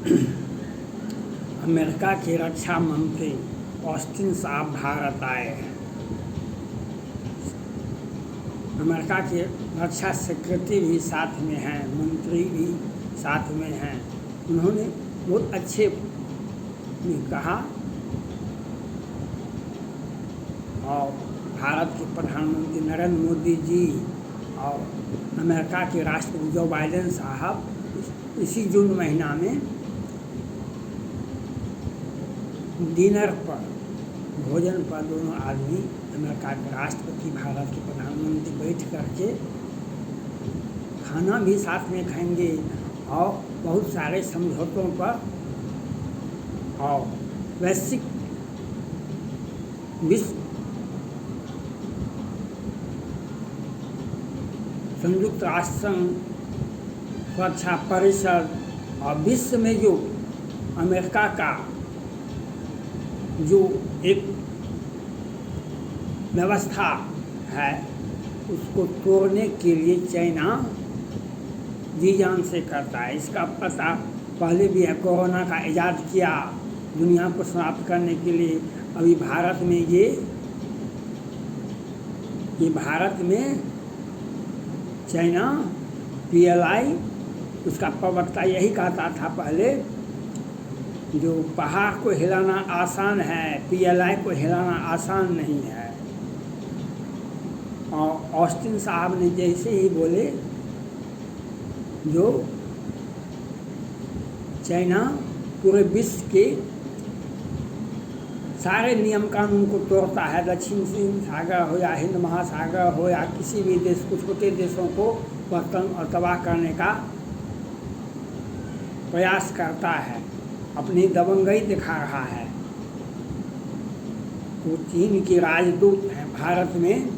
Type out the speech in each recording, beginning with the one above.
America के रक्षा मंत्री Austin साहब भारत आए हैं। अमेरिका के रक्षा सेक्रेटरी भी साथ में हैं, मंत्री भी साथ में हैं। उन्होंने बहुत अच्छे में कहा और भारत के प्रधानमंत्री नरेंद्र मोदी जी और अमेरिका के राष्ट्रपति जो बाइडेन साहब इसी जून महीना में डिनर पर, भोजन पर दोनों आदमी अमेरिका के राष्ट्रपति भारत के प्रधानमंत्री बैठ करके खाना भी साथ में खाएंगे और बहुत सारे समझौतों पर और वैश्विक विश्व संयुक्त राष्ट्र संघ, सुरक्षा परिषद और विश्व में जो अमेरिका का जो एक व्यवस्था है उसको तोड़ने के लिए चाइना जी जान से करता है। इसका पता पहले भी है, कोरोना का इजाद किया दुनिया को समाप्त करने के लिए। अभी भारत में ये भारत में चाइना PLI उसका प्रवक्ता यही कहता था पहले, जो पहाड़ को हिलाना आसान है, PLI को हिलाना आसान नहीं है। और ऑस्टिन साहब ने जैसे ही बोले, जो चाइना पूरे विश्व के सारे नियम कानून को तोड़ता है, दक्षिण सागर हो या हिंद महासागर हो या किसी भी देश को, छोटे देशों को तंग और तबाह करने का प्रयास करता है, अपनी दबंगई दिखा रहा है। वो चीन के राजदूत हैं भारत में।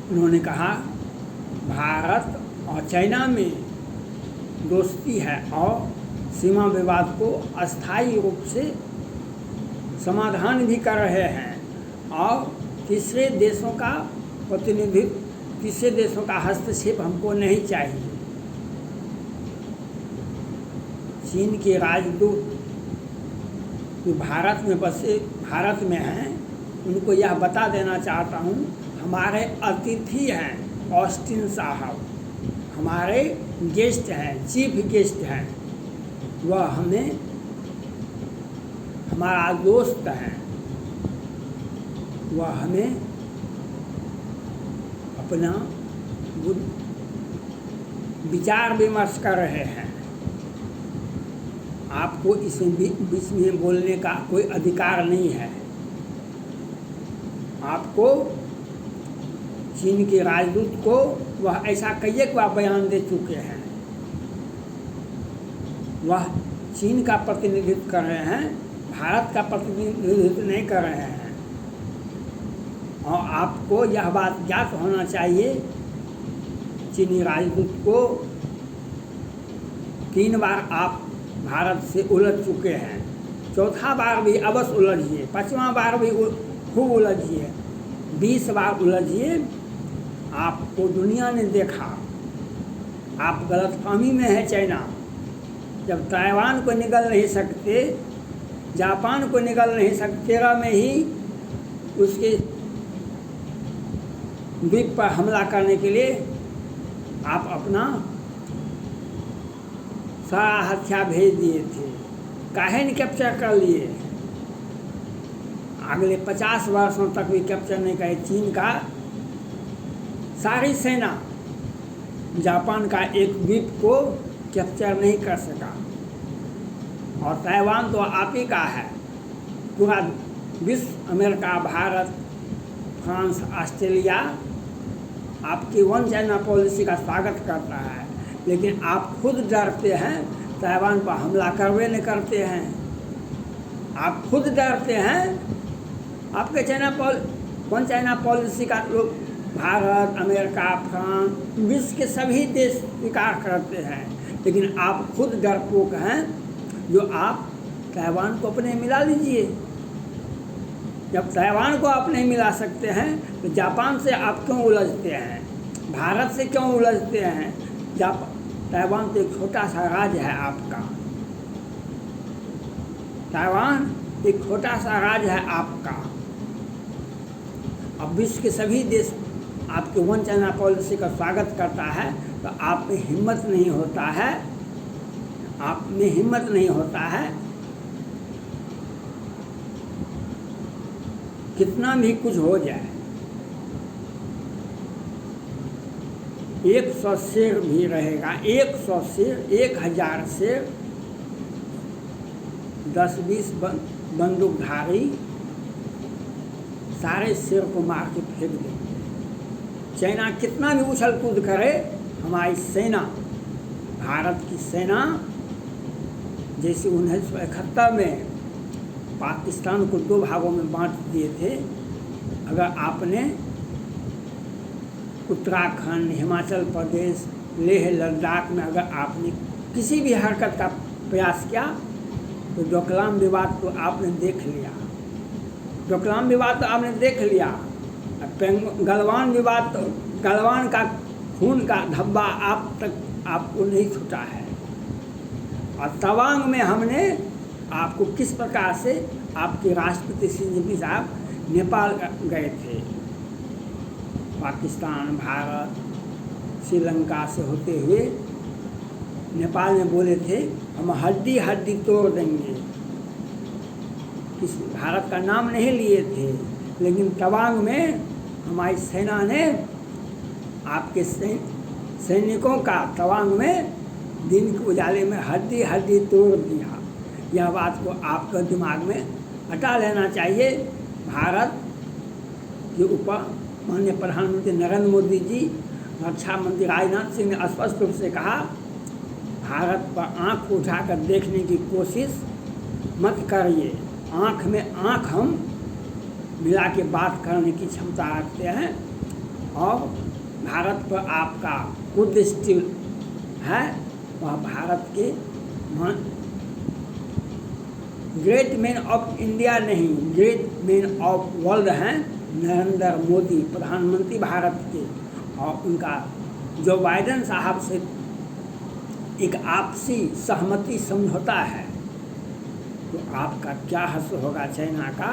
उन्होंने कहा भारत और चाइना में दोस्ती है और सीमा विवाद को अस्थायी रूप से समाधान भी कर रहे हैं और तीसरे देशों का प्रतिनिधित्व, तीसरे देशों का हस्तक्षेप हमको नहीं चाहिए। चीन के राजदूत जो भारत में बसे, भारत में हैं, उनको यह बता देना चाहता हूँ, हमारे अतिथि हैं ऑस्टिन साहब, हमारे गेस्ट हैं, चीफ गेस्ट हैं। वह हमें हमारा दोस्त है, वह हमें अपना विचार विमर्श कर रहे हैं। आपको इसमें बीच में बोलने का कोई अधिकार नहीं है। आपको चीन के राजदूत को वह ऐसा कई बार बयान दे चुके हैं, वह चीन का प्रतिनिधित्व कर रहे हैं, भारत का प्रतिनिधित्व नहीं कर रहे हैं। और आपको यह बात ज्ञात होना चाहिए, चीनी राजदूत को 3 बार आप भारत से उलझ चुके हैं, चौथा बार भी अवश्य उलझिए, 5वां बार भी खूब उलझिए, 20 बार उलझिए। आपको दुनिया ने देखा, आप गलतफहमी में है। चाइना जब ताइवान को निगल नहीं सकते, जापान को निगल नहीं सकते, 13 में ही उसके द्वीप पर हमला करने के लिए आप अपना सारा हथियार भेज दिए थे, काहे नहीं कैप्चर कर लिए? अगले 50 वर्षों तक भी कैप्चर नहीं करे। चीन का सारी सेना जापान का एक द्वीप को कैप्चर नहीं कर सका। और ताइवान तो आप ही का है, पूरा विश्व, अमेरिका, भारत, फ्रांस, ऑस्ट्रेलिया आपकी वन चाइना पॉलिसी का स्वागत करता है, लेकिन आप खुद डरते हैं, ताइवान पर हमला करवे नहीं करते हैं। आप खुद डरते हैं, आपके वन चाइना पॉलिसी का लोग भारत, अमेरिका, फ्रांस, विश्व के सभी देश स्वीकार करते हैं, लेकिन आप खुद डरपोक हैं, जो आप ताइवान को अपने मिला लीजिए। जब ताइवान को आप नहीं मिला सकते हैं तो जापान से आप क्यों उलझते हैं, भारत से क्यों उलझते हैं? ताइवान तो एक छोटा सा राज्य है आपका। ताइवान एक छोटा सा राज्य है आपका। अब विश्व के सभी देश आपके वन चाइना पॉलिसी का स्वागत करता है, तो आप में हिम्मत नहीं होता है, आप में हिम्मत नहीं होता है कितना भी कुछ हो जाए। 100 शेर भी रहेगा, 100 शेर, 1000 शेर, 10-20 बंदूकधारी सारे शेर को मार के फेंक देंगे। चाइना कितना भी उछल कूद करे, हमारी सेना, भारत की सेना, जैसे 1971 में पाकिस्तान को 2 भागों में बांट दिए थे, अगर आपने उत्तराखंड, हिमाचल प्रदेश, लेह लद्दाख में अगर आपने किसी भी हरकत का प्रयास किया तो डोकलाम विवाद को आपने देख लिया। डोकलाम विवाद तो आपने देख लिया। गलवान विवाद तो, गलवान का खून का धब्बा आप तक आपको नहीं छूटा है। और तवांग में हमने आपको किस प्रकार से आपके राष्ट्रपति शी जिनपिंग साहब नेपाल गए थे, पाकिस्तान, भारत, श्रीलंका से होते हुए नेपाल में बोले थे हम हड्डी हड्डी तोड़ देंगे। किसी भारत का नाम नहीं लिए थे, लेकिन तवांग में हमारी सेना ने आपके सैनिकों का तवांग में दिन के उजाले में हड्डी हड्डी तोड़ दिया। यह बात को आपके दिमाग में हटा लेना चाहिए। भारत के ऊपर माननीय प्रधानमंत्री नरेंद्र मोदी जी, रक्षा मंत्री राजनाथ सिंह ने स्पष्ट रूप से कहा, भारत पर आंख उठाकर देखने की कोशिश मत करिए। आंख में आंख हम मिला के बात करने की क्षमता रखते हैं, और भारत पर आपका कुदृष्टि है, वह भारत के ग्रेट मैन ऑफ इंडिया नहीं, ग्रेट मैन ऑफ वर्ल्ड हैं नरेंद्र मोदी, प्रधानमंत्री भारत के। और उनका जो बाइडेन साहब से एक आपसी सहमति समझौता है, तो आपका क्या हश्र होगा चाइना का।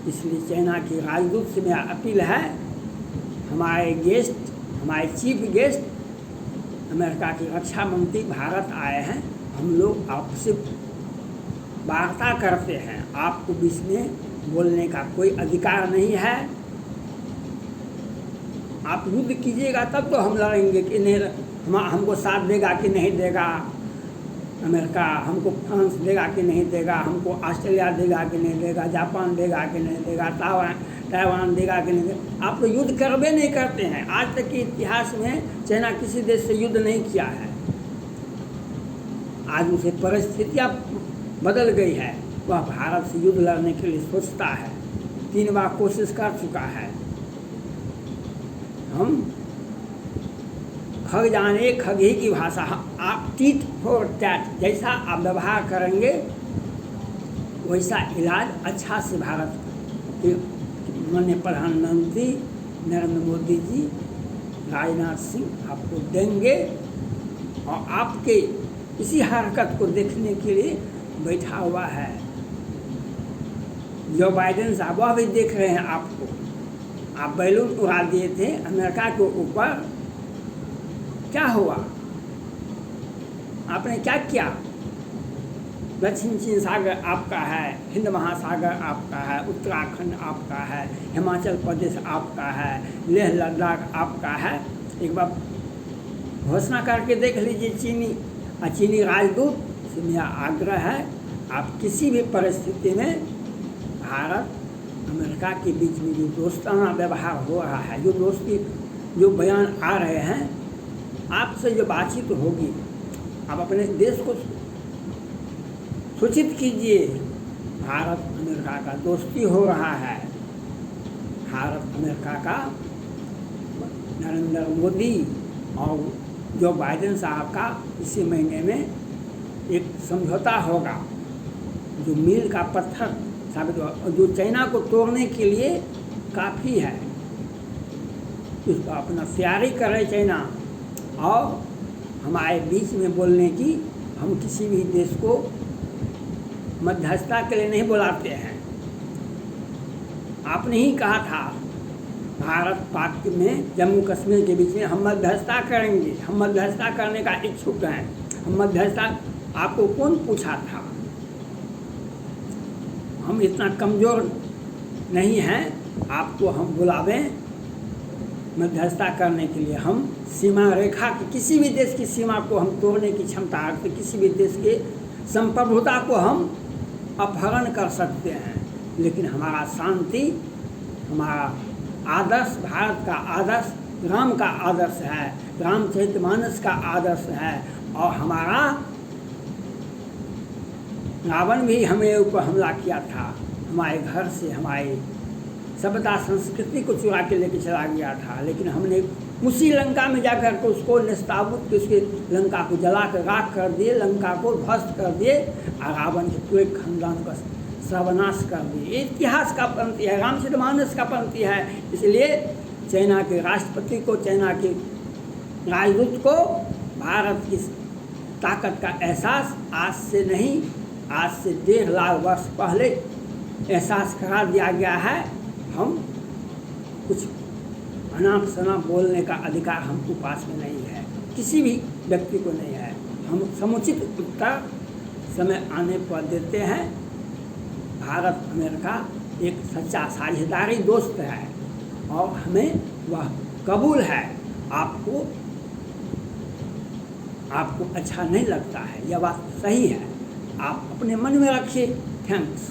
इसलिए चाइना की राजदूत से मेरा अपील है, हमारे गेस्ट, हमारे चीफ गेस्ट अमेरिका के रक्षा मंत्री भारत आए हैं, हम लोग आपसे वार्ता करते हैं, आपको बीच में बोलने का कोई अधिकार नहीं है। आप युद्ध कीजिएगा तब तो हम लड़ेंगे कि नहीं, हमको साथ देगा कि नहीं देगा अमेरिका, हमको फ्रांस देगा कि नहीं देगा, हमको ऑस्ट्रेलिया देगा कि नहीं देगा, जापान देगा कि नहीं देगा, ताइवान देगा कि नहीं देगा। आप तो युद्ध करबे नहीं करते हैं। आज तक के इतिहास में चाइना किसी देश से युद्ध नहीं किया है। आज उसे परिस्थितियाँ बदल गई है, वह भारत से युद्ध लड़ने के लिए सोचता है, 3 बार कोशिश कर चुका है। हम खग जाने खग ही की भाषा, आप टीट फॉर टैट, जैसा आप व्यवहार करेंगे वैसा इलाज अच्छा से भारत के माननीय प्रधानमंत्री नरेंद्र मोदी जी, राजनाथ सिंह आपको देंगे। और आपके इसी हरकत को देखने के लिए बैठा हुआ है जो बाइडेन साहब, वह भी देख रहे हैं आपको। आप बैलून उड़ा दिए थे अमेरिका के ऊपर, क्या हुआ, आपने क्या किया। दक्षिण चीन सागर आपका है, हिंद महासागर आपका है, उत्तराखंड आपका है, हिमाचल प्रदेश आपका है, लेह लद्दाख आपका है। एक बार घोषणा करके देख लीजिए चीनी राजदूत से मेरा आग्रह है, आप किसी भी परिस्थिति में भारत अमेरिका के बीच में जो दोस्ताना व्यवहार हो रहा है, जो दोस्ती, जो बयान आ रहे हैं, आपसे जो बातचीत होगी, आप अपने देश को सूचित कीजिए। भारत अमेरिका का दोस्ती हो रहा है, भारत अमेरिका का नरेंद्र मोदी और जो बाइडेन साहब का इसी महीने में एक समझौता होगा जो मील का पत्थर साबित होगा, जो चाइना को तोड़ने के लिए काफ़ी है। इसको अपना तैयारी करे चाइना, और हमारे बीच में बोलने की, हम किसी भी देश को मध्यस्थता के लिए नहीं बुलाते हैं। आपने ही कहा था भारत पाक में जम्मू कश्मीर के बीच में हम मध्यस्थता करेंगे, हम मध्यस्थता करने का इच्छुक हैं, हम मध्यस्थता। आपको कौन पूछा था? हम इतना कमज़ोर नहीं हैं आपको हम बुलावें मध्यस्थता करने के लिए। हम सीमा रेखा की, किसी भी देश की सीमा को हम तोड़ने की क्षमता रखते, किसी भी देश के संप्रभुता को हम अपहरण कर सकते हैं, लेकिन हमारा शांति, हमारा आदर्श, भारत का आदर्श राम का आदर्श है, रामचरितमानस का आदर्श है। और हमारा रावण भी हमें ऊपर हमला किया था, हमारे घर से हमारे सभ्यता संस्कृति को चुरा के लेके चला गया था, लेकिन हमने उसी लंका में जाकर के उसको निस्ताबुत के उसके लंका को जला कर राख कर दिए, लंका को ध्वस्त कर दिए और रावण के पूरे खानदान का सर्वनाश कर दिए। इतिहास का पंक्ति है, रामचरितमानस का पंक्ति है। इसलिए चाइना के राष्ट्रपति को, चाइना के राजदूत को भारत की ताकत का एहसास आज से नहीं, आज से 1.5 लाख वर्ष पहले एहसास करा दिया गया है। हम कुछ अनाप शनाप बोलने का अधिकार हमको पास में नहीं है, किसी भी व्यक्ति को नहीं है। हम समुचित उत्तर समय आने पर देते हैं। भारत अमेरिका एक सच्चा साझेदारी दोस्त है और हमें वह कबूल है। आपको अच्छा नहीं लगता है, यह बात सही है, आप अपने मन में रखिए। थैंक्स।